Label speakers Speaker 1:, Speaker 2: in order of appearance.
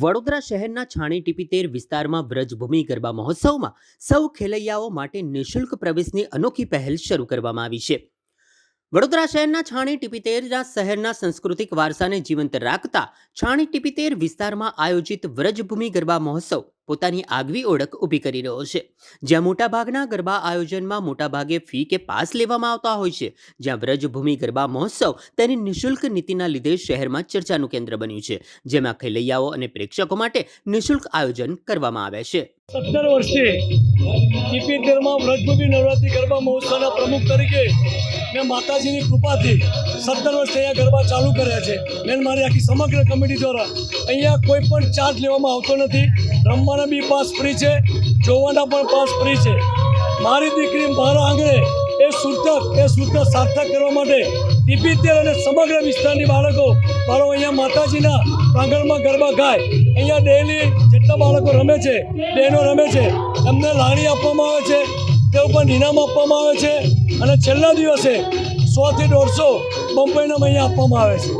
Speaker 1: વડોદરા શહેરના છાણી ટીપીતેર વિસ્તારમાં વ્રજભૂમિ ગરબા મહોત્સવમાં સૌ ખેલૈયાઓ માટે નિઃશુલ્ક પ્રવેશની અનોખી પહેલ શરૂ કરવામાં આવી છે। વડોદરા શહેરના છાણી ટીપીતેર શહેરના સાંસ્કૃતિક વારસાને જીવંત રાખતા છાણી ટીપીતેર વિસ્તારમાં આયોજિત વ્રજભૂમિ ગરબા મહોત્સવ પોતાની આગવી ઓળખ ઊભી કરી રહ્યો છે, જ્યાં મોટાભાગના ગરબા આયોજનમાં મોટાભાગે ફી કે પાસ લેવામાં આવતા હોય છે, જ્યાં વ્રજભૂમિ ગરબા મહોત્સવ તેની નિઃશુલ્ક નીતિના લીધે શહેરમાં ચર્ચાનું કેન્દ્ર બન્યું છે, જેમાં ખેલૈયાઓ અને પ્રેક્ષકો માટે નિઃશુલ્ક આયોજન કરવામાં આવે છે।
Speaker 2: 17 વર્ષથી ટીપીતેરમાં વ્રજભૂમિ નવરાત્રિ ગરબા મહોત્સવના પ્રમુખ તરીકે મેં માતાજીની કૃપાથી 17 વર્ષથી અહીંયા ગરબા ચાલુ કર્યા છે। મેં મારી આખી સમગ્ર કમિટી દ્વારા અહીંયા કોઈ પણ ચાર્જ લેવામાં આવતો નથી। રમવાના બી પાસ ફ્રી છે, જોવાના પણ પાસ ફ્રી છે। મારી દીકરી મારા આંગણે એ સૂત્ર સાર્થક કરવા માટે ટીપીતેર અને સમગ્ર વિસ્તારની બાળકો અહીંયા માતાજીના પ્રાંગણમાં ગરબા ગાય। અહીંયા ડેલી જેટલા બાળકો રમે છે, બહેનો રમે છે, એમને લાણી આપવામાં આવે છે, તે ઉપર ઇનામ આપવામાં આવે છે અને છેલ્લા દિવસે 100 થી 150 બમ્પો ઇનામ અહીંયા આપવામાં આવે છે।